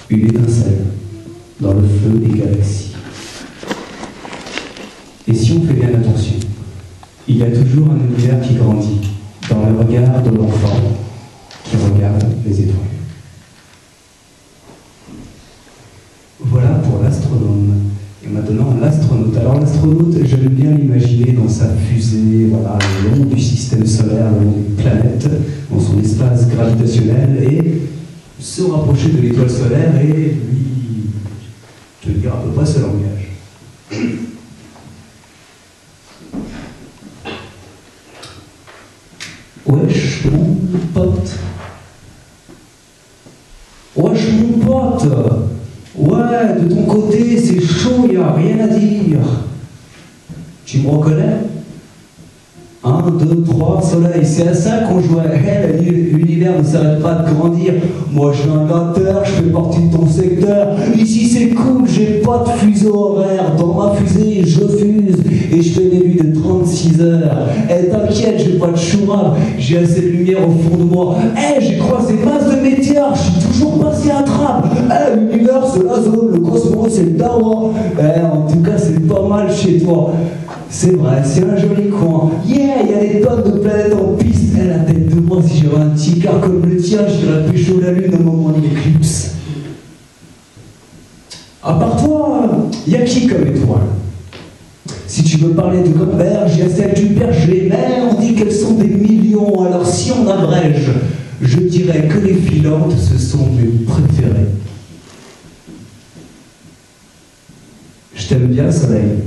une étincelle dans le feu des galaxies. Et si on fait bien attention, il y a toujours un univers qui grandit dans le regard de l'enfant qui regarde les étoiles. Voilà pour l'astronome. Et maintenant, l'astronaute. Alors l'astronaute, j'aime bien l'imaginer dans sa fusée, voilà, le long du système solaire, le long des planètes, dans son espace gravitationnel, et se rapprocher de l'étoile solaire et lui tenir à peu près ce langage. Wesh, mon pote. Wesh, mon pote. Ouais, de ton côté, c'est chaud, y a rien à dire. Tu me reconnais? 1, 2, 3, soleil, c'est à ça qu'on jouait. L'univers ne s'arrête pas de grandir. Moi, je suis un gâteur, je fais partie de ton secteur. Ici, c'est cool, j'ai pas de fuseau horaire. Dans ma fusée, je fuse et je fais des nuits de 36 heures. Eh, t'inquiète, j'ai pas de chourave, j'ai assez de lumière au fond de moi. Eh, j'ai croisé masse de météores, je suis toujours passé à trappe. Eh, l'univers, c'est la zone, le cosmos, c'est le dawa. Eh, en tout cas, c'est pas mal chez toi. C'est vrai, c'est un joli coin. Yeah, il y a des tonnes de planètes en piste. Eh, la tête de moi, si j'avais un petit car comme le tien, j'irais pécho la lune au moment de l'éclipse. À part toi, il y a qui comme étoile? Si tu veux parler de Gomberg, il y a celle du Berger, mais on dit qu'elles sont des millions. Alors si on abrège, je dirais que les filantes, ce sont mes préférées. Je t'aime bien, Soleil.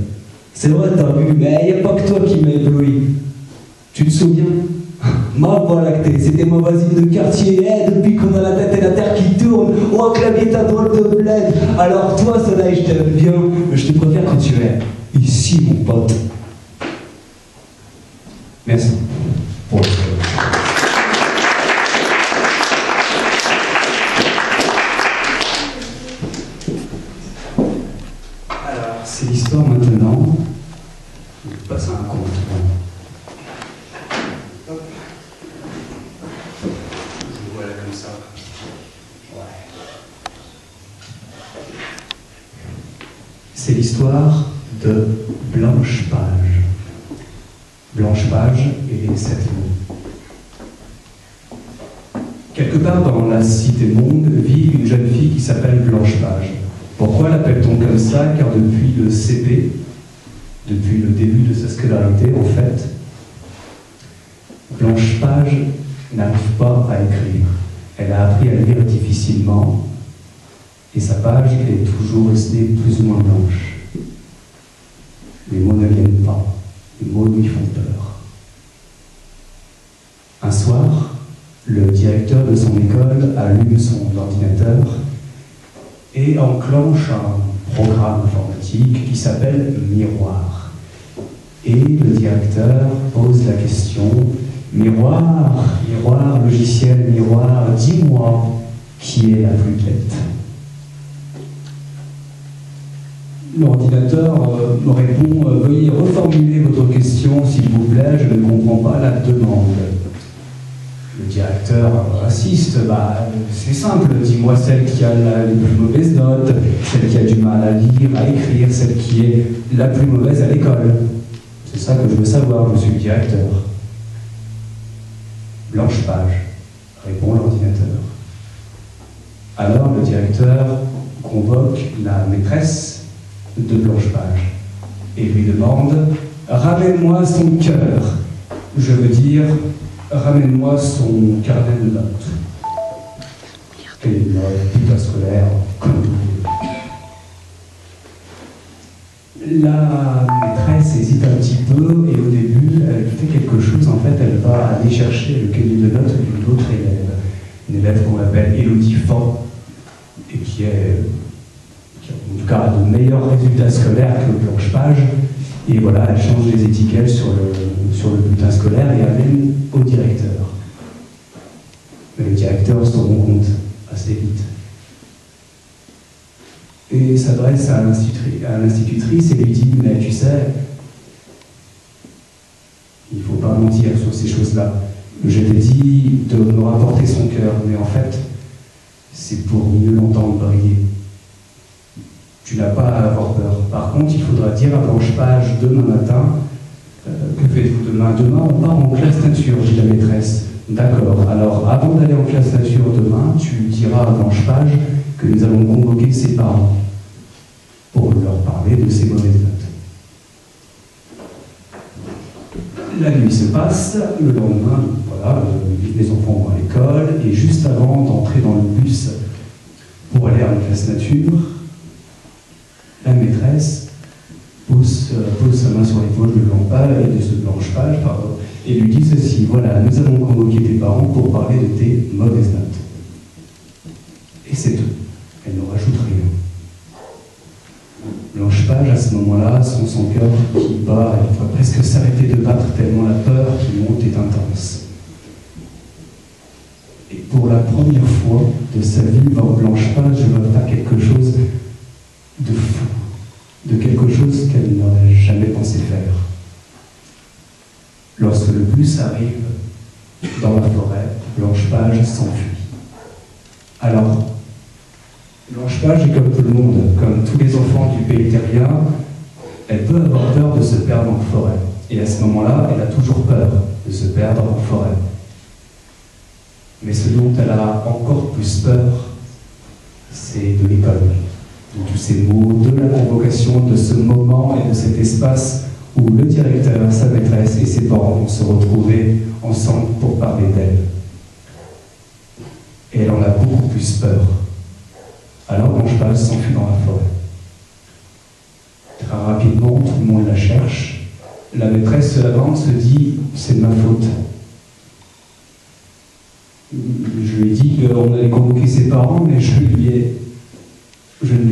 C'est vrai, t'as vu, mais il n'y a pas que toi qui m'as ébloui. Tu te souviens? Ma voie lactée, c'était ma voisine de quartier. Eh, depuis qu'on a la tête et la terre qui tournent, oh, clavier ta drôle de bled. Alors toi, Soleil, je t'aime bien, mais je te préfère quand tu es ici, mon pote. Merci pour le Alors, c'est l'histoire maintenant. Je passe à un compte. Voilà, comme ça. Ouais. C'est l'histoire de Blanche Page. Blanche Page et les 7 mots. Quelque part dans la cité monde vit une jeune fille qui s'appelle Blanche Page. Pourquoi l'appelle-t-on comme ça? Car depuis le CP, depuis le début de sa scolarité, en fait, Blanche Page n'arrive pas à écrire. Elle a appris à lire difficilement et sa page est toujours restée plus ou moins blanche. Les mots ne viennent pas, les mots lui font peur. Un soir, le directeur de son école allume son ordinateur et enclenche un programme informatique qui s'appelle Miroir. Et le directeur pose la question: Miroir, miroir, logiciel, miroir, dis-moi qui est la plus bête. L'ordinateur me répond: veuillez reformuler votre question, s'il vous plaît, je ne comprends pas la demande. Le directeur insiste: c'est simple, dis-moi celle qui a les plus mauvaises notes, celle qui a du mal à lire, à écrire, celle qui est la plus mauvaise à l'école. C'est ça que je veux savoir, monsieur le directeur. Blanche Page, répond l'ordinateur. Alors le directeur convoque la maîtresse de Blanche Page et lui demande: ramène-moi son cœur. Je veux dire, ramène-moi son carnet de notes. Et une note, bulletin scolaire, comme vous voulez. La maîtresse hésite un petit peu et au début, elle fait quelque chose. En fait, elle va aller chercher le cahier de notes d'une autre élève. Une élève qu'on appelle Élodie Fan et qui en tout cas a de meilleurs résultats scolaires que Blanche Page. Et voilà, elle change les étiquettes sur le bulletin scolaire et amène au directeur. Mais le directeur se rend compte assez vite. Et s'adresse à l'institutrice et lui dit: mais tu sais, il ne faut pas mentir sur ces choses-là. Je t'ai dit de me rapporter son cœur, mais en fait, c'est pour mieux l'entendre briller. Tu n'as pas à avoir peur. Par contre, il faudra dire à Blanche-Page demain matin, que faites-vous demain? Demain, on part en classe nature, dit la maîtresse. D'accord, alors avant d'aller en classe nature demain, tu diras à Blanche-Page que nous allons convoquer ses parents pour leur parler de ses mauvaises notes. La nuit se passe, le lendemain, voilà, les enfants vont à l'école, et juste avant d'entrer dans le bus pour aller à la classe nature, la maîtresse pose sa main sur l'épaule de Blanche-Page, et lui dit ceci: voilà, nous allons convoquer tes parents pour parler de tes mauvaises notes. Et c'est tout. Elle ne rajoute rien. Blanche-Page, à ce moment-là, sent son cœur qui bat, elle va presque s'arrêter de battre tellement la peur qui monte est intense. Et pour la première fois de sa vie, Blanche-Page va faire quelque chose de fou, de quelque chose qu'elle n'aurait jamais pensé faire. Lorsque le bus arrive dans la forêt, Blanche-Page s'enfuit. Alors, Blanche-Page est comme tout le monde, comme tous les enfants du pays terrien, elle peut avoir peur de se perdre en forêt. Et à ce moment-là, elle a toujours peur de se perdre en forêt. Mais ce dont elle a encore plus peur, c'est de l'école, de tous ces mots, de la convocation, de ce moment et de cet espace où le directeur, sa maîtresse et ses parents vont se retrouver ensemble pour parler d'elle. Et elle en a beaucoup plus peur. Alors Blanche-Page s'enfuit dans la forêt. Très rapidement, tout le monde la cherche. La maîtresse se lamente, se dit « c'est de ma faute ». Je lui ai dit qu'on allait convoquer ses parents, mais je ne lui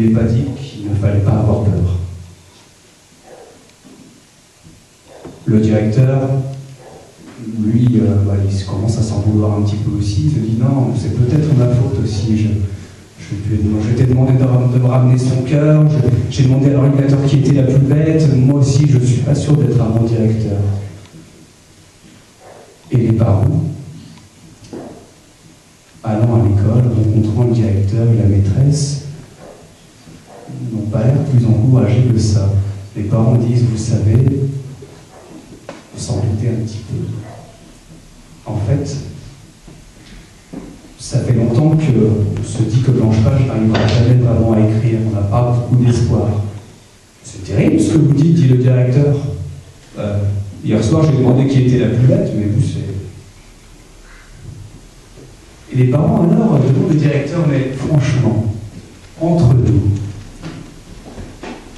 ai pas dit qu'il ne fallait pas avoir peur. Le directeur, lui, il commence à s'en vouloir un petit peu aussi. Il se dit non, c'est peut-être ma faute aussi. Je t'ai demandé de me ramener son cœur. J'ai demandé à l'ordinateur qui était la plus bête. Moi aussi, je ne suis pas sûr d'être un bon directeur. Et les parents, allant à l'école, rencontrant le directeur et la maîtresse, n'ont pas l'air plus encouragés que ça. Les parents disent, vous savez, on s'en doutait un petit peu. En fait, ça fait longtemps qu'on se dit que Blanche-Page n'arrivera jamais vraiment à écrire. On n'a pas beaucoup d'espoir. C'est terrible ce que vous dites, dit le directeur. Hier soir, j'ai demandé qui était la plus bête, mais vous, c'est... Et les parents, alors, demandent au directeur, mais franchement, entre nous,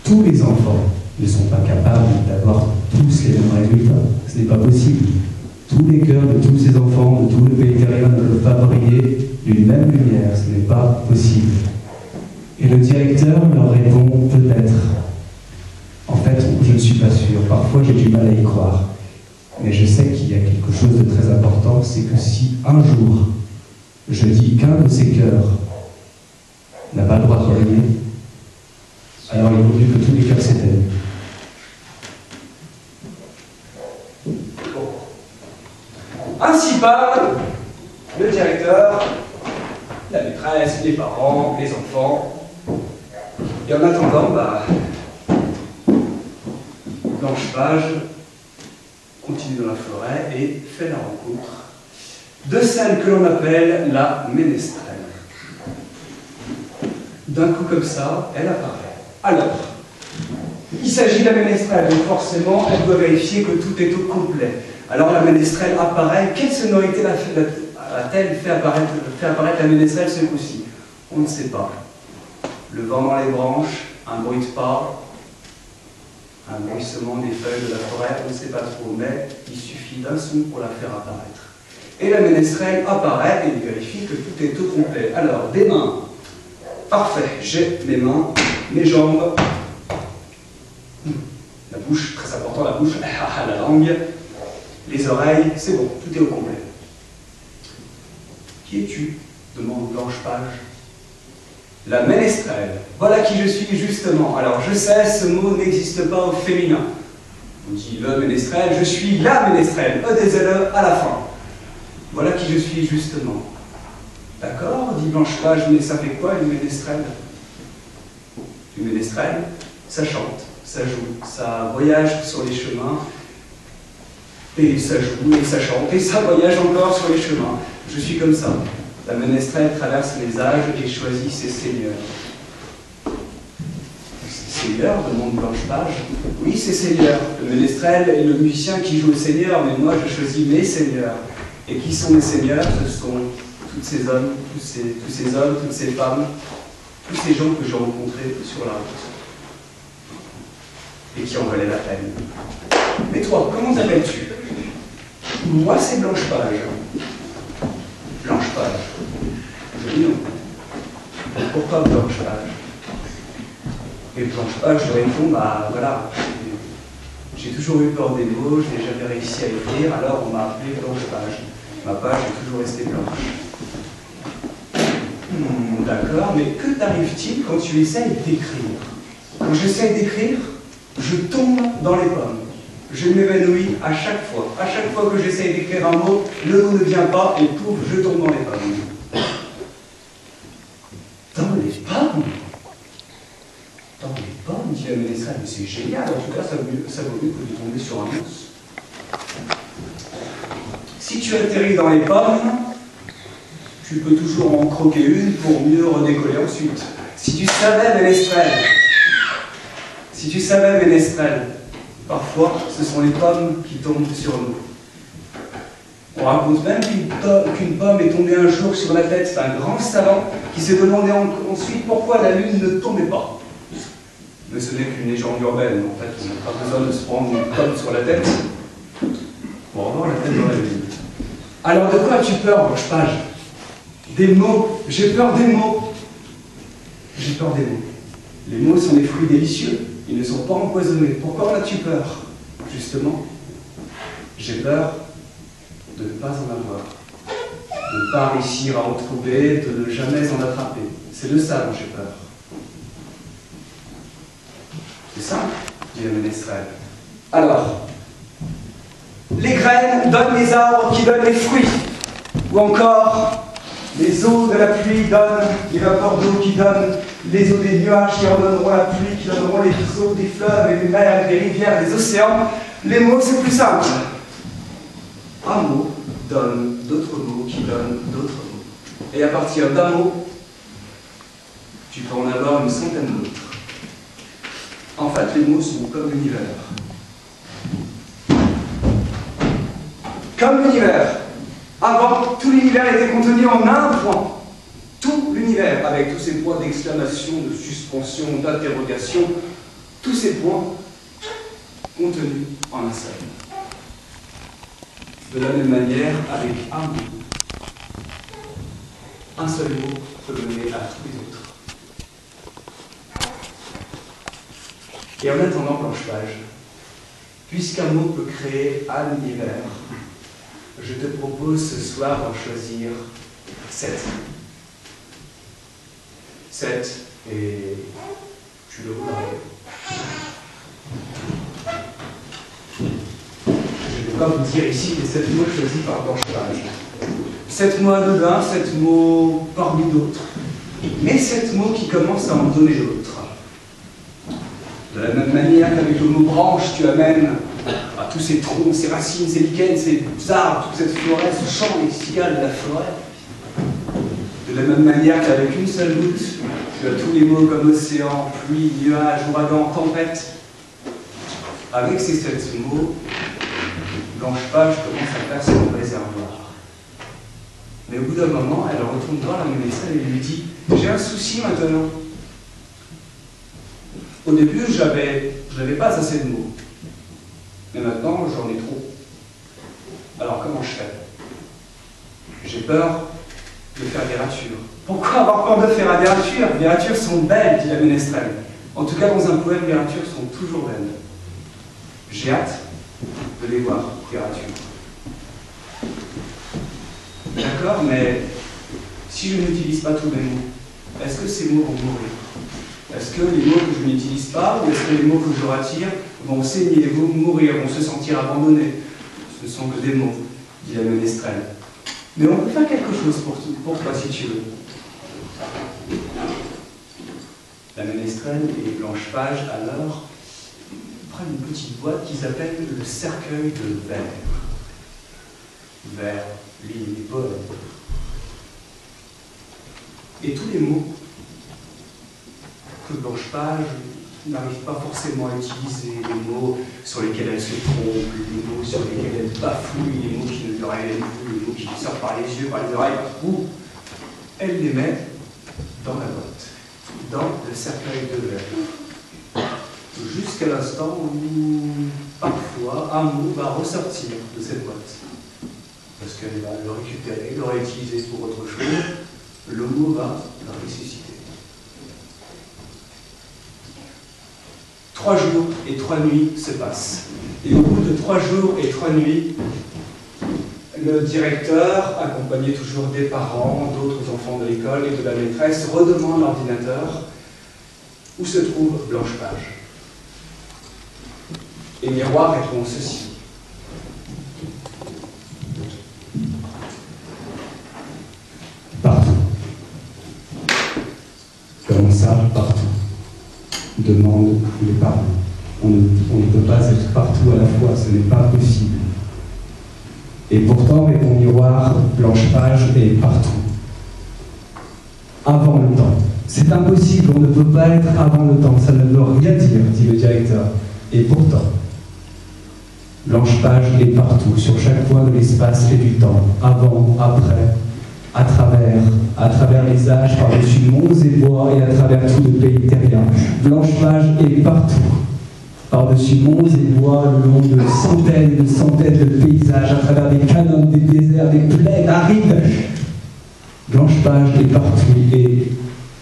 tous les enfants ne sont pas capables d'avoir tous les mêmes résultats. Ce n'est pas possible. Tous les cœurs de tous ces enfants, de tout le pays terrien ne peuvent pas briller d'une même lumière. Ce n'est pas possible. Et le directeur leur répond peut-être. En fait, je ne suis pas sûr. Parfois, j'ai du mal à y croire. Mais je sais qu'il y a quelque chose de très important, c'est que si un jour, je dis qu'un de ces cœurs n'a pas le droit de briller, alors il vaut mieux que tous les cœurs s'éteignent. Ainsi parle le directeur, la maîtresse, les parents, les enfants. Et en attendant, Blanche-Page continue dans la forêt et fait la rencontre de celle que l'on appelle la ménestrelle. D'un coup comme ça, elle apparaît. Alors, il s'agit de la ménestrelle, donc forcément, elle doit vérifier que tout est au complet. Alors la ménestrelle apparaît. Quelle sonorité a-t-elle fait apparaître la ménestrelle ce coup-ci? On ne sait pas. Le vent dans les branches, un bruit de pas, un bruissement des feuilles de la forêt, on ne sait pas trop, mais il suffit d'un son pour la faire apparaître. Et la ménestrelle apparaît et vérifie que tout est au complet. Alors, des mains. Parfait. J'ai mes mains, mes jambes, la bouche, très important la bouche, la langue, les oreilles, c'est bon, tout est au complet. Qui es-tu? Demande Blanche-Page. La ménestrelle. Voilà qui je suis justement. Alors je sais, ce mot n'existe pas au féminin. On dit le ménestrel, je suis la ménestrelle, E-D-Z-E à la fin. Voilà qui je suis justement. D'accord, dit Blanche-Page, mais ça fait quoi une ménestrelle? Une ménestrelle, ça chante, ça joue, ça voyage sur les chemins, et ça joue, et ça chante, et ça voyage encore sur les chemins. Je suis comme ça. La ménestrelle traverse les âges et choisit ses seigneurs. Ses seigneurs, demande Blanche-Page. Oui, ses seigneurs. Le ménestrel est le musicien qui joue au seigneur, mais moi je choisis mes seigneurs. Et qui sont mes seigneurs? Ce sont tous ces hommes, tous ces hommes, toutes ces femmes, tous ces gens que j'ai rencontrés sur la route et qui en valaient la peine. Mais toi, comment t'appelles-tu? Moi, c'est Blanche-Page. Blanche-Page. Joli nom. Pourquoi Blanche-Page? Et Blanche-Page, je réponds, bah voilà, j'ai toujours eu peur des mots, je n'ai jamais réussi à écrire, alors on m'a appelé Blanche-Page. Ma page est toujours restée blanche. D'accord, mais que t'arrive-t-il quand tu essayes d'écrire? Quand j'essaye d'écrire, je tombe dans les pommes. Je m'évanouis à chaque fois. À chaque fois que j'essaye d'écrire un mot, le mot ne vient pas et pouf, je tombe dans les pommes. Dans les pommes? Dans les pommes, dit la ménestrelle, mais c'est génial, en tout cas ça vaut mieux que de tomber sur un os. Si tu atterris dans les pommes, tu peux toujours en croquer une pour mieux redécoller ensuite. Si tu savais, ménestrel, parfois ce sont les pommes qui tombent sur nous. On raconte même qu'une pomme est tombée un jour sur la tête d'un grand savant qui s'est demandé ensuite pourquoi la lune ne tombait pas. Mais ce n'est qu'une légende urbaine, en fait, on n'a pas besoin de se prendre une pomme sur la tête pour avoir la tête dans la lune. Alors de quoi as-tu peur, Blanche-Page? Des mots. J'ai peur des mots. J'ai peur des mots. Les mots sont des fruits délicieux. Ils ne sont pas empoisonnés. Pourquoi en as-tu peur? Justement, j'ai peur de ne pas en avoir. De ne pas réussir à en trouver, de ne jamais en attraper. C'est de ça dont j'ai peur. C'est ça, dit la ménestrelle. Alors, les graines donnent les arbres qui donnent les fruits. Ou encore, les eaux de la pluie donnent les vapeurs d'eau qui donnent les eaux des nuages qui en donneront la pluie, qui donneront les eaux des fleuves et des mers, des rivières, des océans. Les mots, c'est plus simple. Un mot donne d'autres mots qui donnent d'autres mots. Et à partir d'un mot, tu peux en avoir une centaine d'autres. En fait, les mots sont comme l'univers. Comme l'univers. Avant, tout l'univers était contenu en un point. Tout l'univers, avec tous ces points d'exclamation, de suspension, d'interrogation, tous ces points contenus en un seul. De la même manière, avec un mot, un seul mot peut donner à tous les autres. Et en attendant Blanche-Page, puisqu'un mot peut créer un univers, je te propose ce soir d'en choisir 7. 7, et tu le voudrais. Je ne vais pas vous dire ici les 7 mots choisis par Blanche-Page. 7 mots anodins, 7 mots parmi d'autres, mais 7 mots qui commencent à en donner d'autres. De la même manière qu'avec le mot branche, tu amènes à tous ces troncs, ces racines, ces lichens, ces arbres, toute cette forêt, ce champ lexical de la forêt. De la même manière qu'avec une seule goutte, tu as tous les mots comme océan, pluie, nuage, ouragan, tempête. Avec ces 7 mots, Blanche-Page commence à faire son réservoir. Mais au bout d'un moment, elle retourne voir la ménestrelle et lui dit « J'ai un souci maintenant. » Au début, je n'avais pas assez de mots. Mais maintenant, j'en ai trop. Alors, comment je fais? J'ai peur de faire des ratures. Pourquoi avoir peur de faire des ratures? Les ratures sont belles, dit la ménestrelle. En tout cas, dans un poème, les ratures sont toujours belles. J'ai hâte de les voir, les ratures. D'accord, mais si je n'utilise pas tous mes mots, est-ce que ces mots vont mourir? Est-ce que les mots que je n'utilise pas, ou est-ce que les mots que je ratire vont saigner, vont mourir, vont se sentir abandonnés? Ce sont que des mots, dit la ménestrelle. Mais on peut faire quelque chose pour toi si tu veux. La ménestrelle et Blanche Page, alors, prennent une petite boîte qu'ils appellent le cercueil de vers. Vers, lignes et poèmes. Et tous les mots que Blanche Page n'arrive pas forcément à utiliser, les mots sur lesquels elle se trompe, les mots sur lesquels elle bafouille, les mots qui ne lui reviennent plus, les mots qui lui sortent par les yeux, par les oreilles, partout, elle les met dans la boîte, dans le cercueil de verre. Jusqu'à l'instant où, parfois, un mot va ressortir de cette boîte. Parce qu'elle va le récupérer, le réutiliser pour autre chose, le mot va le ressusciter. 3 jours et 3 nuits se passent. Et au bout de 3 jours et 3 nuits, le directeur, accompagné toujours des parents, d'autres enfants de l'école et de la maîtresse, redemande l'ordinateur où se trouve Blanche Page. Et Miroir répond ceci. Partout. Comment ça, partout? Demandent les parents. On ne peut pas être partout à la fois, ce n'est pas possible. Et pourtant, répond Miroir, Blanche Page est partout. Avant le temps. C'est impossible, on ne peut pas être avant le temps, ça ne veut rien dire, dit le directeur. Et pourtant, Blanche Page est partout, sur chaque point de l'espace et du temps, avant, après, à travers les âges, par-dessus monts et bois et à travers tout le pays terrien. Blanche Page est partout, par-dessus monts et bois, le long de centaines de paysages, à travers des canons, des déserts, des plaines arides. Blanche Page est partout et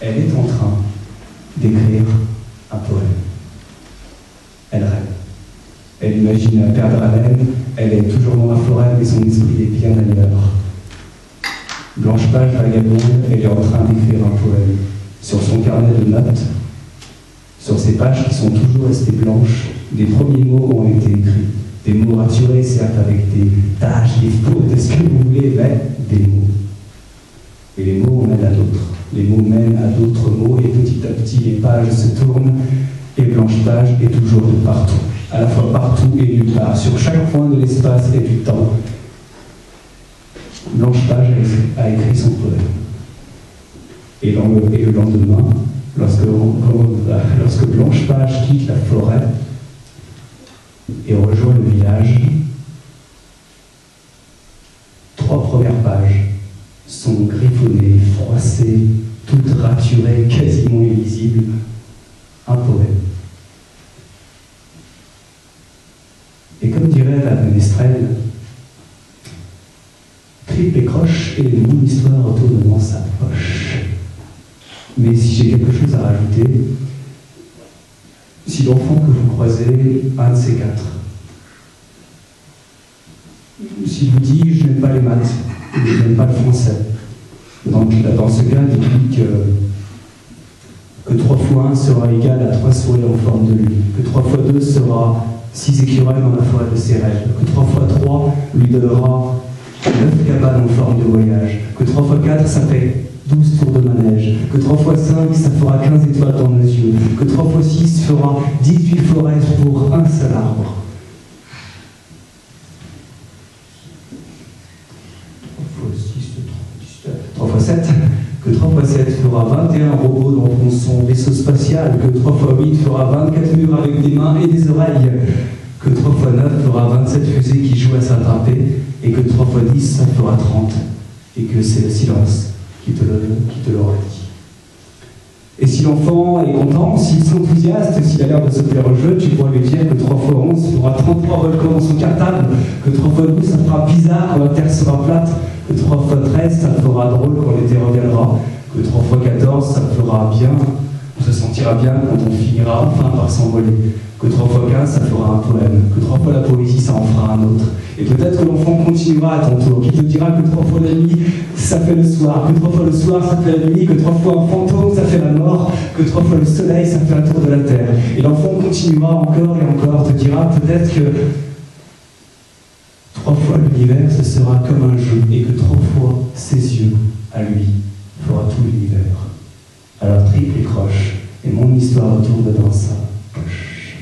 elle est en train d'écrire un poème. Elle rêve. Elle imagine perdre haleine, elle est toujours dans la forêt, mais son esprit est bien ailleurs. Blanche Page vagabonde, elle est en train d'écrire un poème. Sur son carnet de notes, sur ces pages qui sont toujours restées blanches, des premiers mots ont été écrits. Des mots raturés, certes, avec des taches, des fautes, ce que vous voulez, mais des mots. Et les mots mènent à d'autres. Les mots mènent à d'autres mots, et petit à petit, les pages se tournent, et Blanche Page est toujours de partout. À la fois partout et nulle part, sur chaque point de l'espace et du temps. Blanche Page a écrit son poème. Et le lendemain, lorsque Blanche Page quitte la forêt et rejoint le village, 3 premières pages sont griffonnées, froissées, toutes raturées, quasiment illisibles. Un poème. Et comme dirait la ménestrelle, Cripe et croche et mon histoire retourne dans sa poche. Mais si j'ai quelque chose à rajouter, si l'enfant que vous croisez, un de ces 4, s'il vous dit « je n'aime pas les maths, je n'aime pas le français », dans ce cas, dites-lui que 3 fois 1 sera égal à 3 souris en forme de lune, que 3 fois 2 sera 6 écureuils dans la forêt de ses rêves, que 3 fois 3 lui donnera 9 cabanes en forme de voyage, que 3 fois 4 ça fait 12 tours de manège, que 3 fois 5 ça fera 15 étoiles dans nos yeux, que 3 fois 6 fera 18 forêts pour un seul arbre. 3 fois 7, que 3 fois 7 fera 21 robots dans son vaisseau spatial, que 3 fois 8 fera 24 murs avec des mains et des oreilles, que 3 fois 9 fera 27 fusées qui jouent à s'attraper, et que 3 fois 10 ça fera 30, et que c'est le silence qui te l'aura dit. Et si l'enfant est content, s'il s'enthousiaste, s'il a l'air de se faire au jeu, tu pourras lui dire que 3 fois 11 fera 33 volcans dans son cartable, que 3 fois 12 ça fera bizarre quand la terre sera plate, que 3 fois 13 ça fera drôle quand l'été reviendra, que 3 fois 14 ça fera bien, on se sentira bien quand on finira enfin par s'envoler, que 3 fois 15 ça fera un poème, que 3 fois la poésie ça en fera un autre. Et peut-être que l'enfant continuera à ton tour, qui te dira que 3 fois la nuit ça fait le soir, que 3 fois le soir ça fait la nuit, que 3 fois un fantôme ça fait la mort, que 3 fois le soleil ça fait un tour de la terre. Et l'enfant continuera encore et encore, te dira peut-être que 3 fois l'univers ce sera comme un jeu, et que 3 fois ses yeux à lui fera tout l'univers. Alors triple et croche, et mon histoire retourne dans sa poche.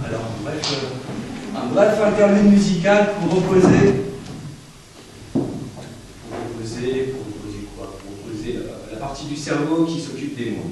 Alors, un bref interlude musical pour reposer. Pour reposer quoi? Pour reposer la partie du cerveau qui s'occupe des mots.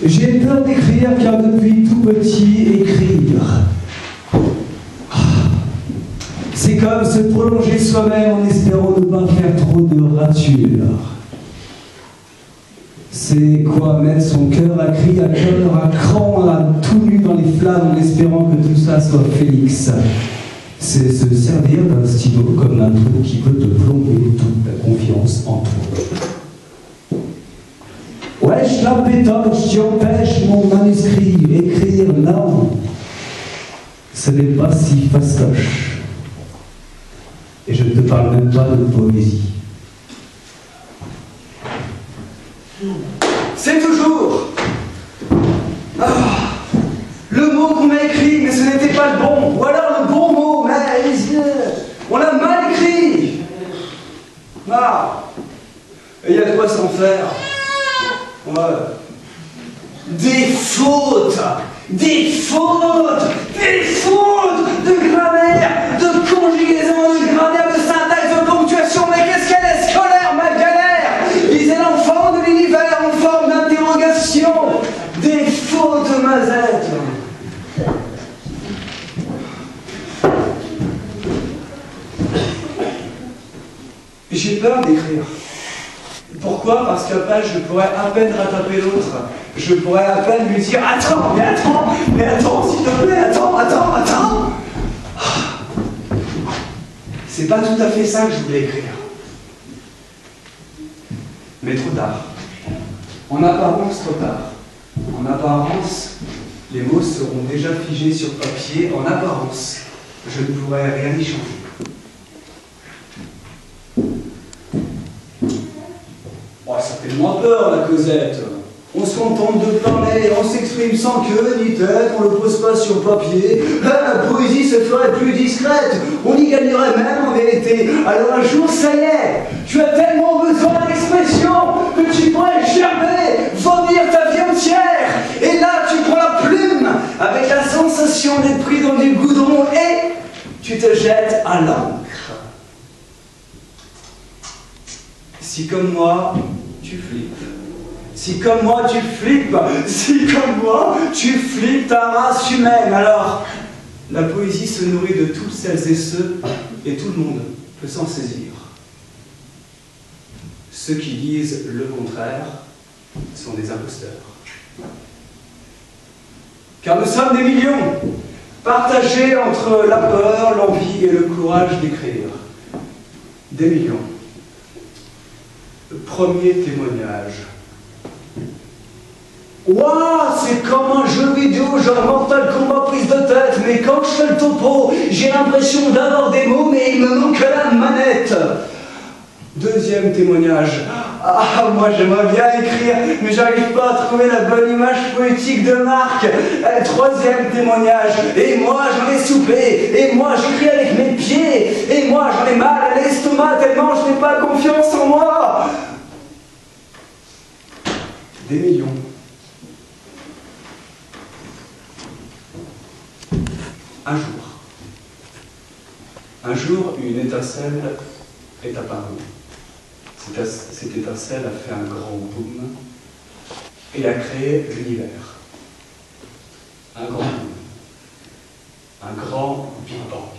J'ai peur d'écrire car depuis tout petit, écrire, c'est comme se prolonger soi-même en espérant ne pas faire trop de ratures. C'est quoi mettre son cœur à cri, à cœur, à cran, à tout nu dans les flammes en espérant que tout ça soit Félix. C'est se servir d'un stylo comme un truc qui peut te plomber toute ta confiance en toi. Wesh la pétoche, tu empêches mon manuscrit, écrire, non. Ce n'est pas si fastoche. Et je ne te parle même pas de poésie. C'est toujours le mot qu'on m'a écrit, mais ce n'était pas le bon. Ou alors le bon mot, mais On a mal écrit. Ah. Et il y a de quoi s'en faire. Ouais. Des fautes de grammaire, de conjugaison, de grammaire, de syntaxe, de ponctuation. Mais qu'est-ce qu'elle est scolaire, ma galère? Disait l'enfant de l'univers en forme d'interrogation. Des fautes de mazette. J'ai peur d'écrire. Pourquoi? Parce qu'après, je pourrais à peine rattraper l'autre. Je pourrais à peine lui dire « Attends, s'il te plaît, attends !» C'est pas tout à fait ça que je voulais écrire. Mais trop tard. En apparence, trop tard. En apparence, les mots seront déjà figés sur papier. En apparence, je ne pourrai rien y changer. Oh, ça fait moins peur, la causette. On se contente de parler, on s'exprime sans queue ni tête, on le pose pas sur papier. La poésie se ferait plus discrète, on y gagnerait même en vérité. Alors un jour, ça y est, tu as tellement besoin d'expression que tu pourrais gerber, vomir ta vie entière. Et là, tu prends la plume avec la sensation d'être pris dans du goudron et tu te jettes à l'encre. Si comme moi, tu flippes. Si comme moi tu flippes, si comme moi tu flippes ta race humaine, alors la poésie se nourrit de toutes celles et ceux, et tout le monde peut s'en saisir. Ceux qui disent le contraire sont des imposteurs. Car nous sommes des millions, partagés entre la peur, l'envie et le courage d'écrire. Des millions. Le premier témoignage. Waouh, c'est comme un jeu vidéo, genre Mortal Kombat prise de tête, mais quand je fais le topo, j'ai l'impression d'avoir des mots, mais il me manque la manette. Deuxième témoignage. Ah, moi j'aimerais bien écrire, mais j'arrive pas à trouver la bonne image poétique de Marc. Troisième témoignage. Et moi j'en ai soupé, et moi j'écris avec mes pieds, et moi j'en ai mal à l'estomac tellement je n'ai pas confiance en moi. Des millions. Un jour, une étincelle est apparue. Cette étincelle a fait un grand boom et a créé l'univers. Un grand boom. Un grand Big Bang.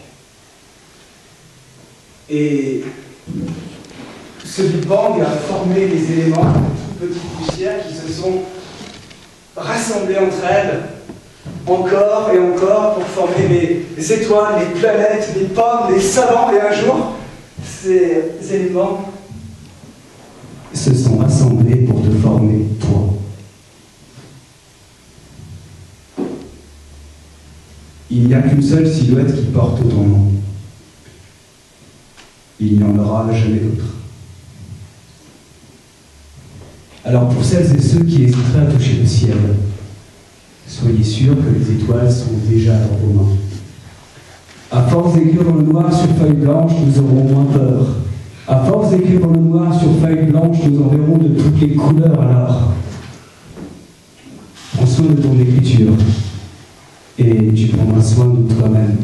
Et ce Big Bang a formé les éléments de toutes petites poussières qui se sont rassemblées entre elles encore et encore pour former les étoiles, les planètes, les pommes, les savants. Et un jour, ces éléments se sont rassemblés pour te former, toi. Il n'y a qu'une seule silhouette qui porte ton nom. Il n'y en aura jamais d'autre. Alors pour celles et ceux qui hésiteraient à toucher le ciel, soyez sûrs que les étoiles sont déjà dans vos mains. À force d'écrire dans le noir sur feuille blanche, nous aurons moins peur. À force d'écrire dans le noir sur feuille blanche, nous en verrons de toutes les couleurs alors. Prends soin de ton écriture et tu prendras soin de toi-même.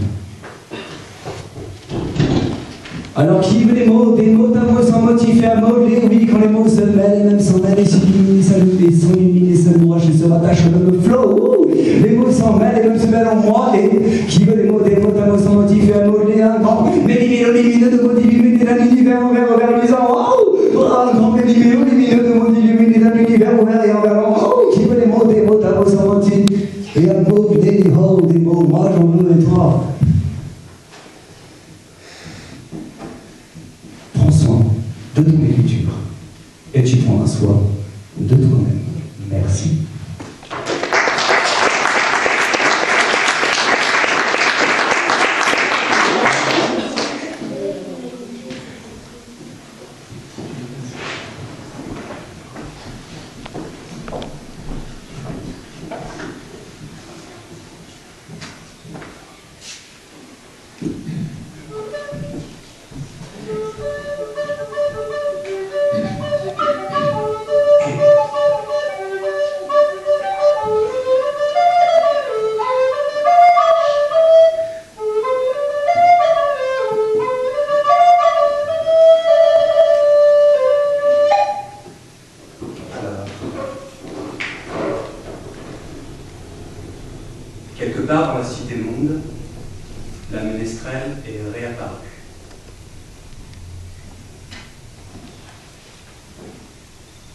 Alors qui veut les mots, des mots d'un mot sans motif et à modeler, oui, quand les mots se mêlent et même s'en mêlent et s'illuminent, s'allument et sont illuminés, s'amourachent et se rattachent au même flow. Les mots s'en mêlent et même se mêlent en moi. Et qui veut les mots, des mots d'un mot sans motif et à modeler, un grand méli-mélo lumineux de mots illuminés d'un univers ouvert luisant. Oh, un grand méli-mélo lumineux de mots illuminés d'un univers ouvert et enveloppant. Oh, qui veut les mots, des mots d'un mot sans motif et à modeler, oh, des mots, moi j'en veux et toi. Prends soin de ton écriture et tu prendras soin de toi-même. Merci.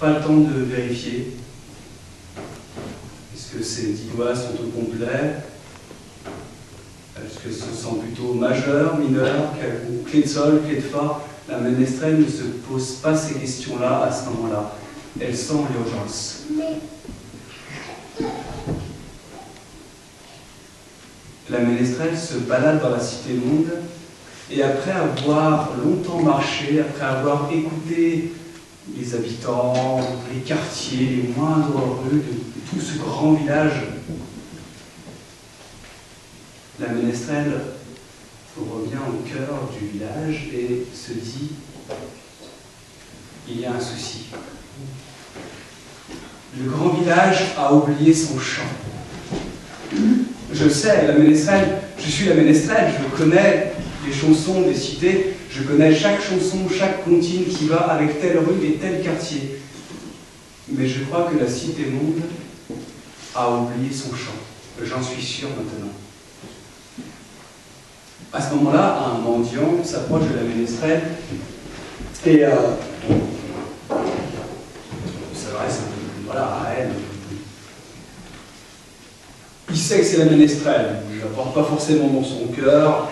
pas le temps de vérifier. Est-ce que ces 10 doigts sont au complet? Est-ce que ce sont plutôt majeurs, mineurs, ou clé de sol, clé de fa? La ménestrelle ne se pose pas ces questions-là à ce moment-là. Elle sent l'urgence. La ménestrelle se balade dans la cité monde et après avoir longtemps marché, après avoir écouté les habitants, les quartiers, les moindres rues de tout ce grand village, la ménestrelle revient au cœur du village et se dit « il y a un souci ». Le grand village a oublié son chant. Je sais, la ménestrelle, je suis la ménestrelle, je connais les chansons des cités, je connais chaque chanson, chaque comptine qui va avec telle rue et tel quartier. Mais je crois que la cité monde a oublié son chant. J'en suis sûr maintenant. À ce moment-là, un mendiant s'approche de la ménestrelle et s'adresse à elle. Il sait que c'est la ménestrelle, il ne la porte pas forcément dans son cœur.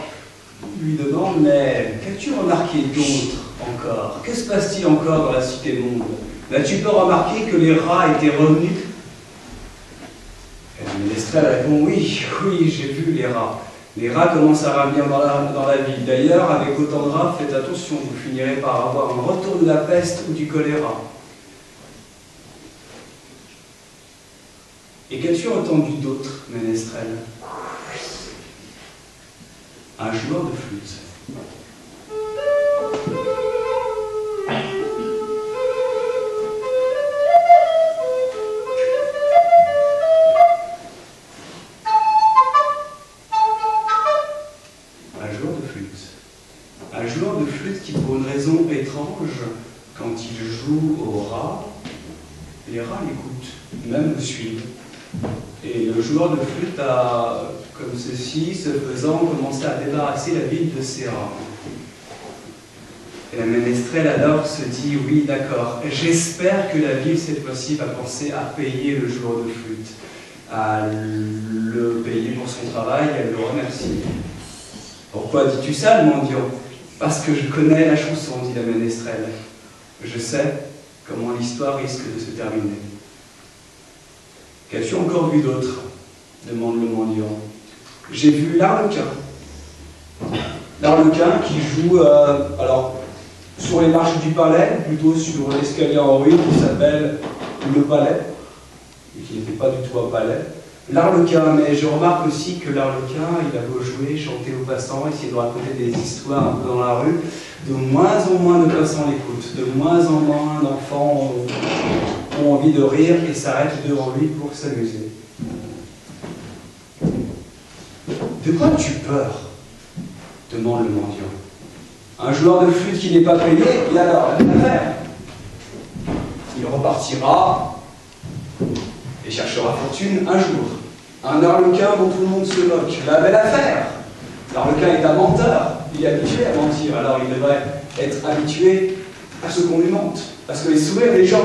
Il lui demande, mais qu'as-tu remarqué d'autre encore? Que se passe-t-il encore dans la cité monde? N'as-tu pas remarqué que les rats étaient revenus? Et la ménestrelle répond, oui, j'ai vu les rats. Les rats commencent à revenir dans la ville. D'ailleurs, avec autant de rats, faites attention, vous finirez par avoir un retour de la peste ou du choléra. Et qu'as-tu entendu d'autre, ménestrel? Un joueur de flûte. Un joueur de flûte qui, pour une raison étrange, quand il joue au rat, les rats l'écoutent, même le suivent. Et le joueur de flûte a, comme ceci, ce faisant, commencé à débarrasser la ville de ses rats. Et la ménestrelle alors se dit, oui, d'accord, j'espère que la ville, cette fois-ci, va penser à payer le joueur de flûte, à le payer pour son travail et à le remercier. Pourquoi dis-tu ça, le mendiant? Parce que je connais la chanson, dit la ménestrelle. Je sais comment l'histoire risque de se terminer. Qu'as-tu encore vu d'autre? Demande le mendiant. J'ai vu l'Arlequin. L'Arlequin qui joue alors, sur les marches du palais, plutôt sur l'escalier en ruine qui s'appelle le palais, et qui n'était pas du tout un palais. L'Arlequin, mais je remarque aussi que l'Arlequin, il a beau jouer, chanter aux passants, essayer de raconter des histoires un peu dans la rue, de moins en moins de passants l'écoutent, de moins en moins d'enfants ont envie de rire et s'arrêtent devant lui pour s'amuser. De quoi as-tu peur? Demande le mendiant. Un joueur de flûte qui n'est pas payé, et alors, la même affaire. Il repartira et cherchera fortune un jour. Un Arlequin dont tout le monde se moque. La belle affaire. L'Arlequin est un menteur. Il est habitué à mentir. Alors il devrait être habitué à ce qu'on lui mente. Parce que les sourires des gens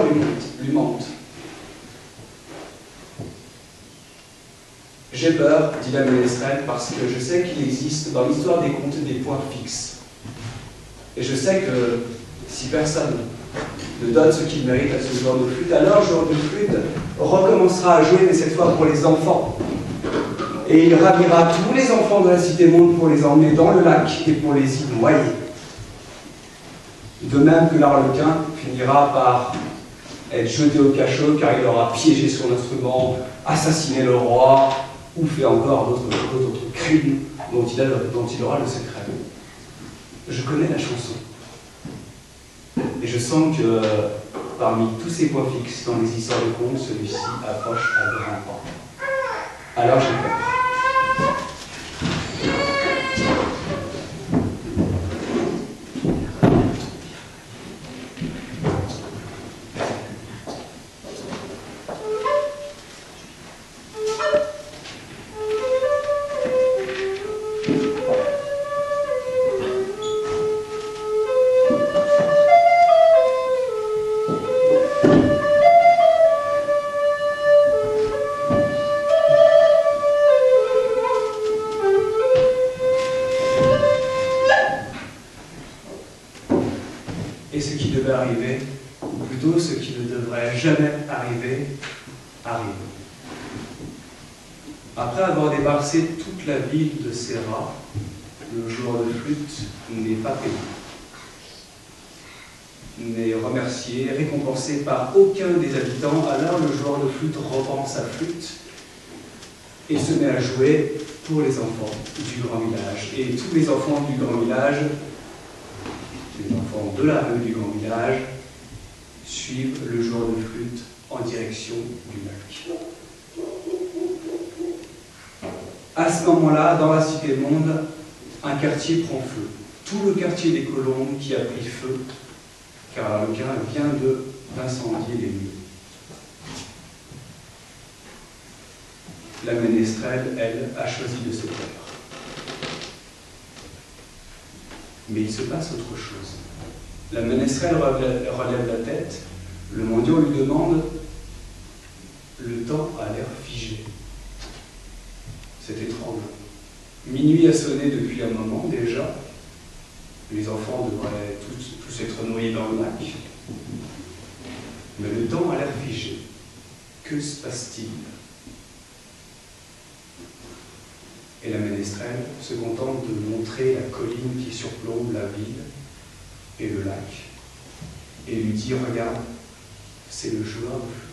lui mentent. J'ai peur, dit la ménestrelle, parce que je sais qu'il existe dans l'histoire des contes des points fixes. Et je sais que si personne ne donne ce qu'il mérite à ce joueur de flûte, alors le joueur de flûte recommencera à jouer, mais cette fois pour les enfants. Et il ravira tous les enfants de la cité monde pour les emmener dans le lac et pour les y noyer. De même que l'Arlequin finira par être jeté au cachot car il aura piégé son instrument, assassiné le roi ou fait encore d'autres crimes dont il aura le secret. Je connais la chanson. Et je sens que parmi tous ces points fixes dans les histoires de contes, celui-ci approche à grands pas. Alors j'ai peur. et ce qui devait arriver, ou plutôt ce qui ne devrait jamais arriver, arrive. Après avoir débarrassé toute la ville de ses rats, le joueur de flûte n'est pas payé, n'est remercié, récompensé par aucun des habitants. Alors le joueur de flûte reprend sa flûte et se met à jouer pour les enfants du grand village. Et tous les enfants du grand village, les enfants de la rue du grand village, suivent le joueur de flûte en direction du lac. À ce moment-là, dans la cité monde, un quartier prend feu. Tout le quartier des Colombes qui a pris feu, car l'arlequin vient d'incendier les lieux. La ménestrelle, elle, a choisi de se taire. Mais il se passe autre chose. La ménestrelle relève la tête, le mendiant lui demande « Le temps a l'air figé. » C'est étrange. Minuit a sonné depuis un moment déjà. Les enfants devraient tous être noyés dans le lac. Mais le temps a l'air figé. Que se passe-t-il? Et la ménestrelle se contente de montrer la colline qui surplombe la ville et le lac, et lui dit « Regarde, c'est le joueur de flûte. »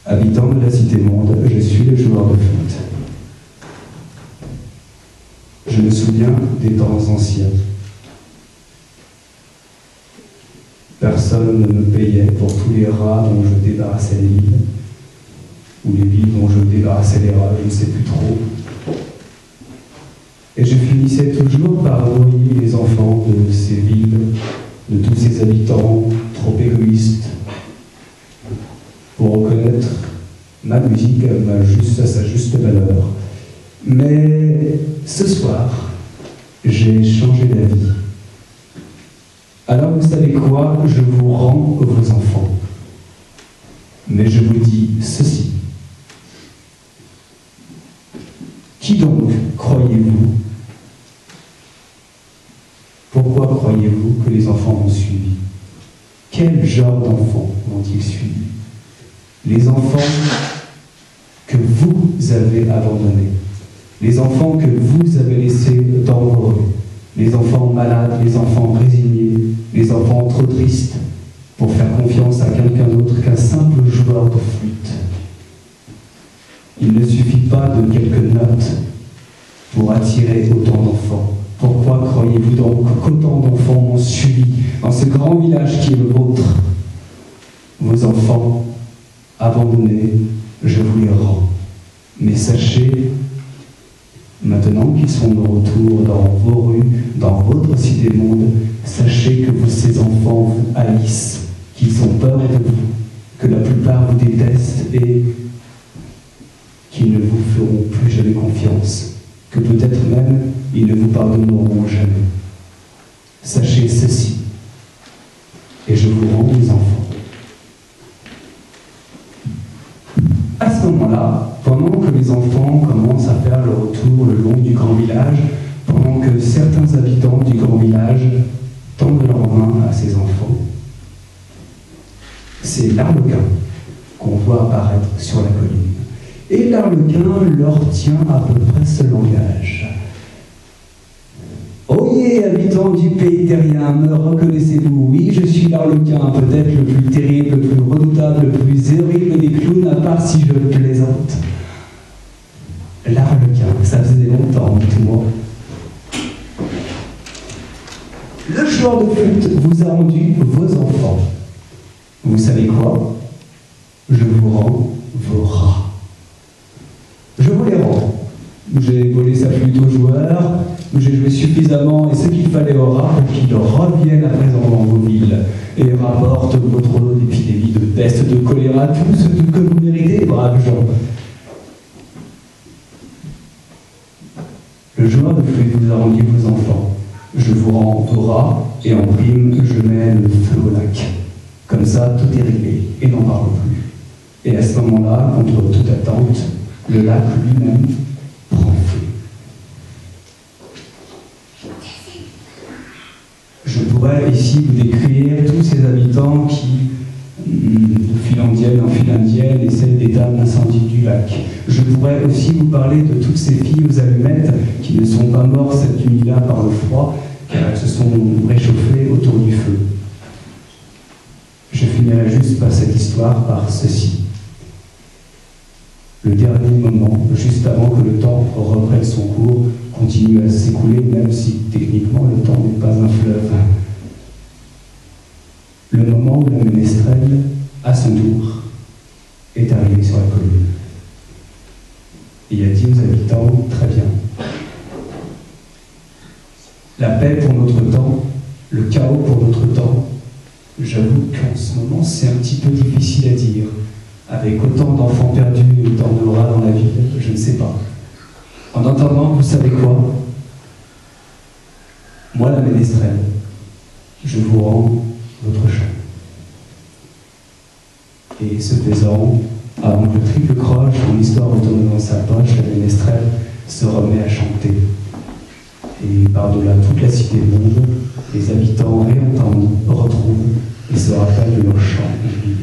Habitant de la cité monde, je suis le joueur de flûte. Je me souviens des temps anciens. Personne ne me payait pour tous les rats dont je débarrassais les villes, ou les villes dont je débarrassais les rats, je ne sais plus trop. Et je finissais toujours par noyer les enfants de ces villes, de tous ces habitants trop égoïstes, pour reconnaître ma musique à sa juste valeur. Mais ce soir, j'ai changé d'avis. Alors vous savez quoi, je vous rends vos enfants. Mais je vous dis ceci. Qui donc croyez-vous? Pourquoi croyez-vous que les enfants m'ont suivi? Quel genre d'enfants m'ont-ils suivi? Les enfants que vous avez abandonnés, les enfants que vous avez laissés dans vos rues, les enfants malades, les enfants résignés, les enfants trop tristes pour faire confiance à quelqu'un d'autre qu'un simple joueur de flûte. Il ne suffit pas de quelques notes pour attirer autant d'enfants. Pourquoi croyez-vous donc qu'autant d'enfants m'ont suivi dans ce grand village qui est le vôtre? Vos enfants abandonnés, je vous les rends. Mais sachez, maintenant qu'ils sont de retour dans vos rues, dans votre cité monde, sachez que ces enfants vous haïssent, qu'ils ont peur de vous, que la plupart vous détestent et qu'ils ne vous feront plus jamais confiance, que peut-être même ils ne vous pardonneront jamais. Sachez ceci, et je vous rends mes enfants. À ce moment-là, pendant que les enfants commencent à faire le retour le long du grand village, pendant que certains habitants du grand village tendent leurs mains à ces enfants, c'est l'arlequin qu'on voit apparaître sur la colline. Et l'arlequin leur tient à peu près ce langage. Oyez, habitants du pays terrien, me reconnaissez-vous? Oui, je suis l'arlequin, peut-être le plus terrible, le plus redoutable, le plus horrible des clowns, à part si je plaisante. L'arlequin, ça faisait longtemps, dites-moi. Le joueur de flûte vous a rendu vos enfants. Vous savez quoi? Je vous rends vos rats. Je vous les rends. J'ai volé sa flûte aux joueurs, j'ai joué suffisamment et ce qu'il fallait aux rats pour qu'ils reviennent à présent dans vos villes et rapportent votre lot d'épidémies, de peste, de choléra, tout ce que vous méritez, braves gens. Le joueur de flûte vous a rendu vos enfants. Je vous rends vos rats et en prime, je mets le feu au lac. Comme ça, tout est réglé et n'en parle plus. Et à ce moment-là, contre toute attente, le lac lui-même prend feu. Je pourrais ici vous décrire tous ces habitants qui, de file indienne en file indienne, essaient d'éteindre l'incendie du lac. Je pourrais aussi vous parler de toutes ces filles aux allumettes qui ne sont pas mortes cette nuit-là par le froid, car elles se sont réchauffées autour du feu. Je finirai juste par cette histoire, par ceci. Le dernier moment, juste avant que le temps reprenne son cours, continue à s'écouler, même si techniquement le temps n'est pas un fleuve. Le moment où la ménestrelle, à son tour, est arrivée sur la commune. Et il a dit aux habitants, très bien. La paix pour notre temps, le chaos pour notre temps. J'avoue qu'en ce moment, c'est un petit peu difficile à dire. Avec autant d'enfants perdus et autant de rats dans la ville, je ne sais pas. En entendant, vous savez quoi? Moi, la ménestrelle, je vous rends votre chant. Et ce faisant, avant que le triple croche, mon histoire retourne dans sa poche, la ménestrelle se remet à chanter. Et par-delà toute la cité monde, les habitants réentendent, retrouvent et se rappellent de leur chant oublié.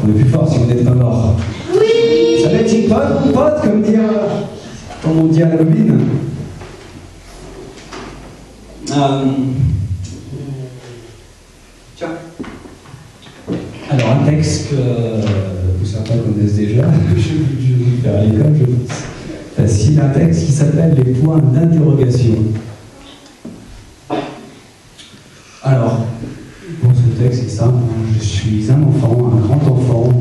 Répondez plus fort si vous n'êtes pas mort. Oui. Ça va-t-il pas, mon pote, comme on dit à la bobine. Tiens. Alors, un texte que certains connaissent déjà, je vais vous faire à l'école, je pense. Facile, un texte qui s'appelle Les points d'interrogation. Alors, pour ce texte, c'est simple. Je suis un enfant, un grand enfant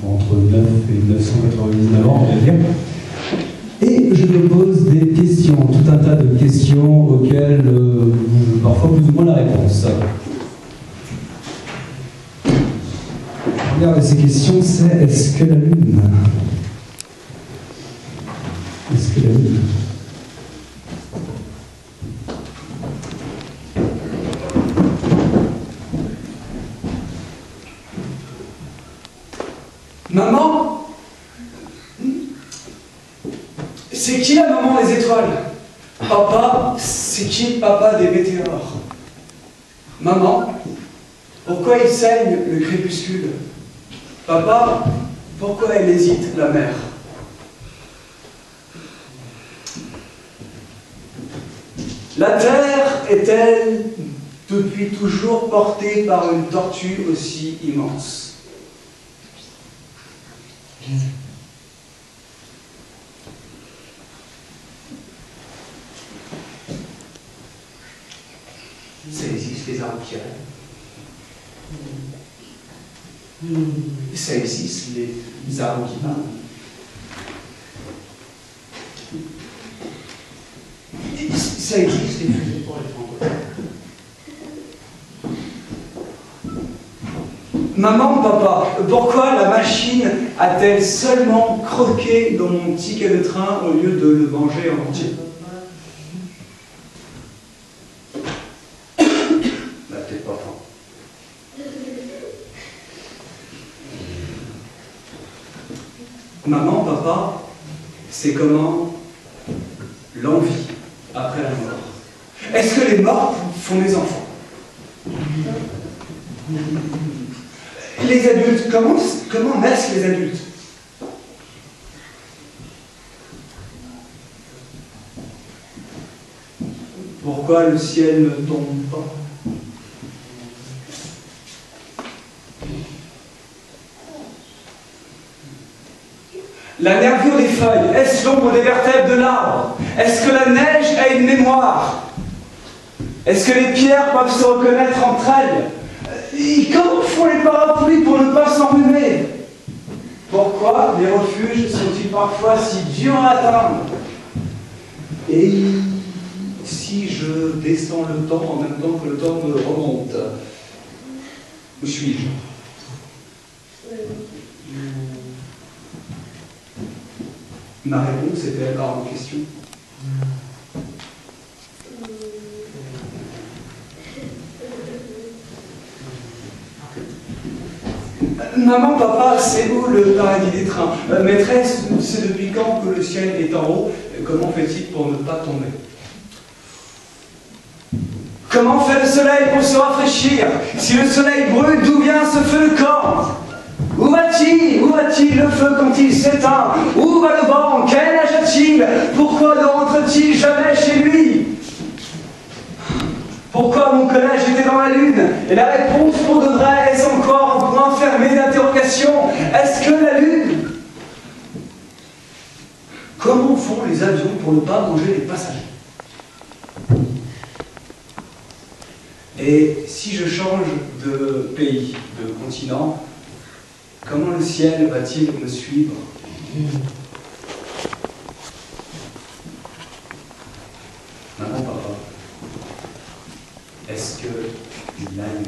entre 9 et 999 ans, on va dire. Et je me pose des questions, tout un tas de questions auxquelles parfois plus ou moins la réponse. La première de ces questions, c'est est-ce que la Lune... Est-ce que la Lune... Maman? C'est qui la maman des étoiles? Papa, c'est qui le papa des météores? Maman, pourquoi il saigne le crépuscule? Papa, pourquoi elle hésite la mer? La terre est-elle depuis toujours portée par une tortue aussi immense? Ça existe les arbres qui rêvent. Ça existe les arbres qui parlent. Ça existe les fusées pour les trampolines. Maman, papa, pourquoi la machine a-t-elle seulement croqué dans mon ticket de train au lieu de le manger en entier? Bah, peut-être pas fort. Maman, papa, c'est comment l'envie après la mort. Est-ce que les morts font des enfants? Les adultes, comment naissent les adultes? Pourquoi le ciel ne tombe pas? La nervure des feuilles, est-ce l'ombre des vertèbres de l'arbre? Est-ce que la neige a une mémoire? Est-ce que les pierres peuvent se reconnaître entre elles? Et comment font les parapluies pour ne pas s'enrhumer? Pourquoi les refuges sont-ils parfois si durs à atteindre? Et si je descends le temps en même temps que le temps me remonte, où suis-je? Ma réponse était alors en question. Maman, papa, c'est où le paradis des trains? Maîtresse, c'est depuis quand que le ciel est en haut? Comment fait-il pour ne pas tomber? Comment fait le soleil pour se rafraîchir? Si le soleil brûle, d'où vient ce feu de camp? Où va-t-il? Où va-t-il le feu quand il s'éteint? Où va le vent? Quel âge a-t-il? Pourquoi ne rentre-t-il jamais chez lui? Pourquoi mon collège était dans la lune? Et la réponse pour de vrai est encore un point fermé d'interrogation. Est-ce que la lune? Comment font les avions pour ne pas manger les passagers? Et si je change de pays, de continent, comment le ciel va-t-il me suivre? Maman, papa, est-ce que l'âme...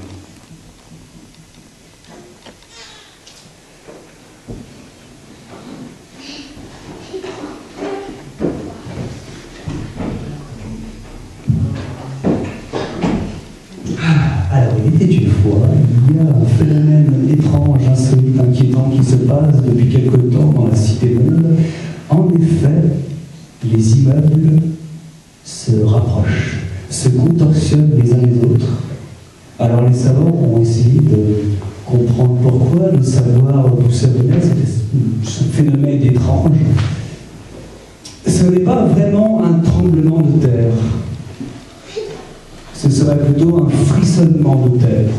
Alors, il était une fois, il y a un phénomène étrange, insolite, inquiétant qui se passe depuis quelque temps dans la cité monde. En effet, les immeubles se rapprochent, se contorsionnent les uns les autres. Alors les savants ont essayé de comprendre pourquoi, de savoir d'où ça venait, ce phénomène étrange. Ce n'est pas vraiment un tremblement de terre. Ce serait plutôt un frissonnement de terre.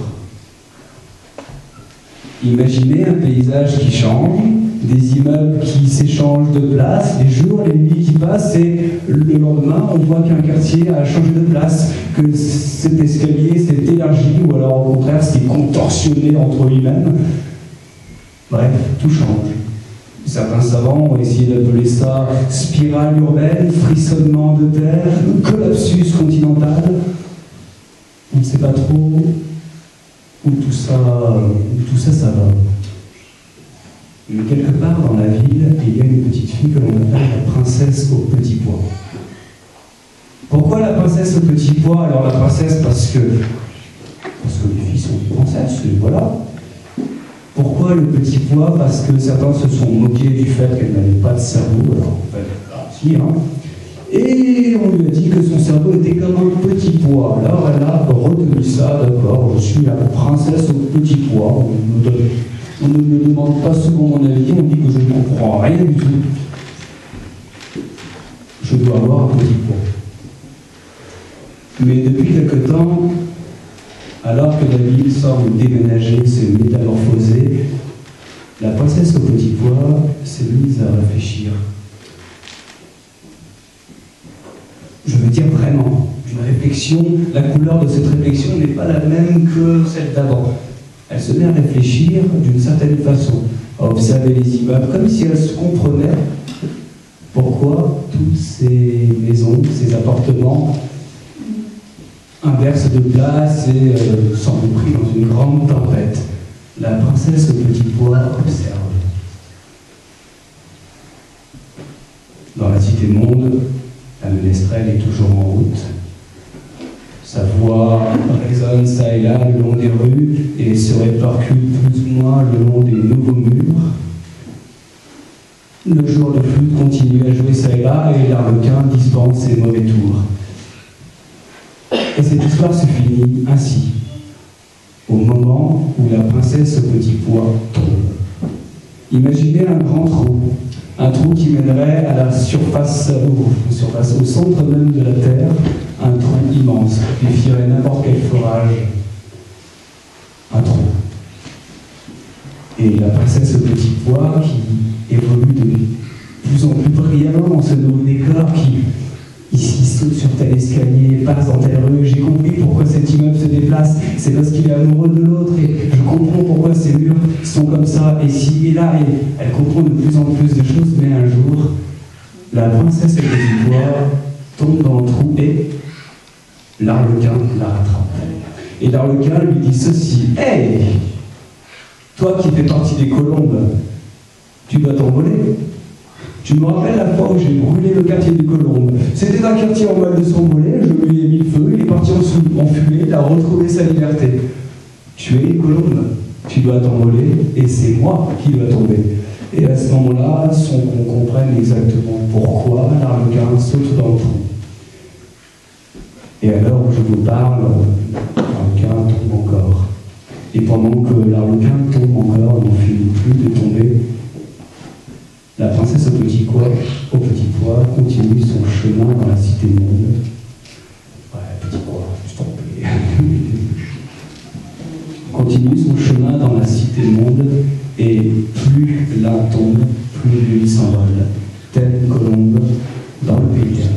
Imaginez un paysage qui change, des immeubles qui s'échangent de place, les jours, les nuits qui passent, et le lendemain, on voit qu'un quartier a changé de place, que cet escalier s'est élargi, ou alors au contraire s'est contorsionné entre lui-même. Bref, tout change. Certains savants ont essayé d'appeler ça spirale urbaine, frissonnement de terre, collapsus continental. On ne sait pas trop où tout ça va. Mais quelque part dans la ville, il y a une petite fille que l'on appelle la princesse au petit pois. Pourquoi la princesse au petit pois? Alors la princesse parce que les filles sont des princesses, et voilà. Pourquoi le petit pois? Parce que certains se sont moqués du fait qu'elle n'avait pas de cerveau. Alors en fait, si, hein. Et on lui a dit que son cerveau était comme un petit pois. Alors elle a retenu ça, d'accord, je suis la princesse au petit pois. On ne me demande pas souvent mon avis, on dit que je ne comprends rien du tout. Je dois avoir un petit pois. Mais depuis quelque temps, alors que la ville semble déménager, se métamorphoser, la princesse au petit pois s'est mise à réfléchir. Je veux dire vraiment, une réflexion, la couleur de cette réflexion n'est pas la même que celle d'avant. Elle se met à réfléchir d'une certaine façon, à observer les immeubles, comme si elle se comprenait pourquoi toutes ces maisons, ces appartements inversent de place et semblent pris dans une grande tempête. La princesse au petit pois observe. Dans la cité monde, la ménestrelle est toujours en route. Sa voix résonne ça et là le long des rues et se répercute plus ou moins le long des nouveaux murs. Le joueur de flûte continue à jouer ça et là et l'Arlequin dispense ses mauvais tours. Et cette histoire se finit ainsi, au moment où la princesse au petit pois tombe. Imaginez un grand trou, un trou qui mènerait à la surface, au centre même de la Terre, un trou immense, qui défierait n'importe quel forage. Un trou. Et la princesse au petit pois qui évolue de plus en plus brillamment dans ce nouveau décor, qui ici saute sur tel escalier, passe dans telle rue, j'ai compris pourquoi cet immeuble se déplace, c'est parce qu'il est amoureux de l'autre, et je comprends pourquoi ces murs sont comme ça, et ci et là, et elle comprend de plus en plus de choses, mais un jour, la princesse au petit pois tombe dans le trou et l'Arlequin la rattrape. Et l'Arlequin lui dit ceci: « Hey, toi qui fais partie des colombes, tu dois t'envoler. Tu me rappelles la fois où j'ai brûlé le quartier des colombes. C'était un quartier en mal de s'envoler, je lui ai mis le feu, il est parti en fumée, il a retrouvé sa liberté. Tu es les colombes, tu dois t'envoler, et c'est moi qui dois tomber. » Et à ce moment-là, sans qu'on comprenne exactement pourquoi, l'Arlequin saute dans le trou. Et à l'heure où je vous parle, l'Arlequin tombe encore. Et pendant que l'Arlequin tombe encore, n'en finit plus de tomber, la princesse au petit pois continue son chemin dans la cité monde. Ouais, petit pois, je t'en prie. Continue son chemin dans la cité monde, et plus l'un tombe, plus lui s'envole, telle une colombe dans le pays dernier.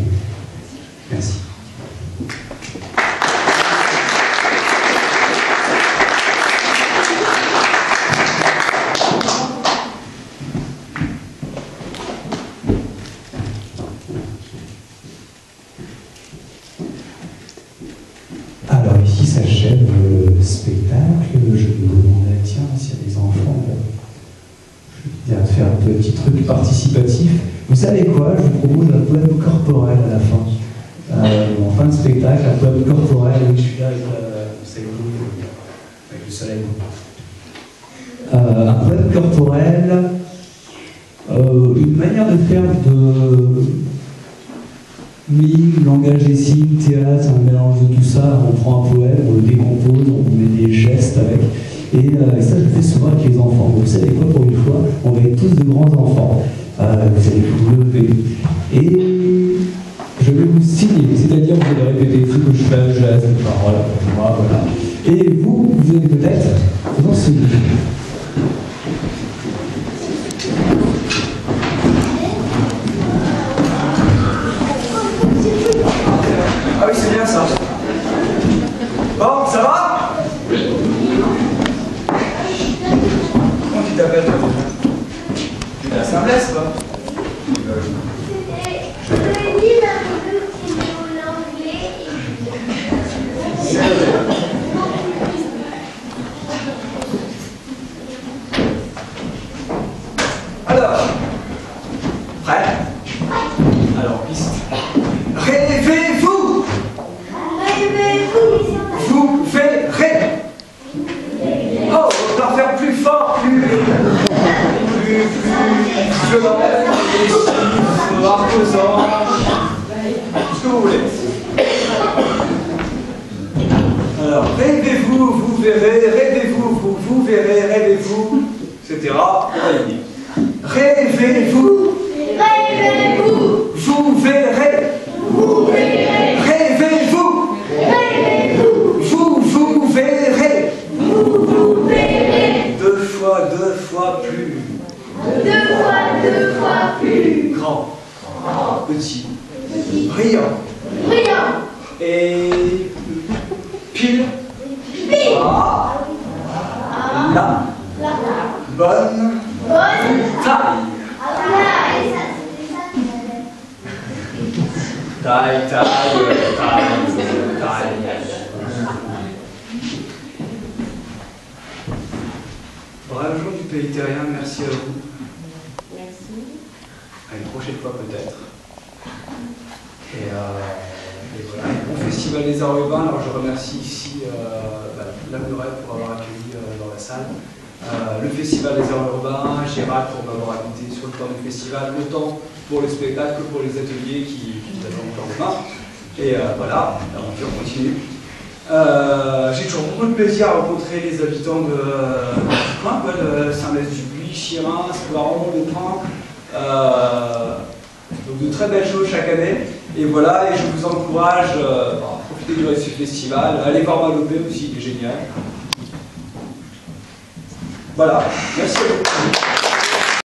Merci. S'achève le spectacle, je me demandais, tiens, s'il y a des enfants, je vais faire un petit truc participatif. Vous savez quoi? Je vous propose un poème corporel à la fin. En fin de spectacle, un poème corporel, je suis là avec le soleil. Un poème corporel, une manière de faire de mime, langage des signes, théâtre, un mélange de tout ça. On prend un poème, on le décompose, on met des gestes avec. Et ça, je le fais souvent avec les enfants. Vous savez quoi, pour une fois, on va être tous de grands enfants. Vous allez vous lever. Et je vais vous signer, c'est-à-dire vous allez répéter ce que je fais, je laisse des paroles pour moi, voilà. Et vous allez peut-être vous en signer. Ah oui, c'est bien ça. Bon, ça va? Comment tu t'appelles, toi? Tu t'as ça blesse, quoi? Alors, prêt? Alors, piste. Rêvez-vous. Rêvez-vous. Vous verrez. Oh, on doit faire plus fort, plus violent, plus imposant, ce que vous voulez. Alors, rêvez-vous, vous verrez, rêvez-vous, vous verrez, rêvez-vous, etc. On va y venir. Rêvez-vous, Rêvez-vous. vous verrez, Vous verrez. rêvez-vous, Rêvez-vous. vous verrez. Vous verrez. Deux fois plus Deux fois plus. grand, petit, brillant Brillant. et pile Pile. à la bonne Bonne. taille. Taille. Bravo jour du pays terrien, merci à vous. Merci. À une prochaine fois peut-être. Et voilà, et bon festival des arts urbains. Alors je remercie ici la Murette pour avoir accueilli dans la salle. Le festival des arts urbains, Gérald pour m'avoir invité sur le temps du festival, autant pour le spectacle que pour les ateliers qui attendent encore demain. Et voilà, l'aventure continue. J'ai toujours beaucoup de plaisir à rencontrer les habitants de Saint-Lez-du-Buis, Chirins, Squaron, Le Pin. Donc de très belles choses chaque année. Et voilà, et je vous encourage à profiter du reste du festival. Allez voir Malopé aussi, il est génial. Voilà, merci à vous.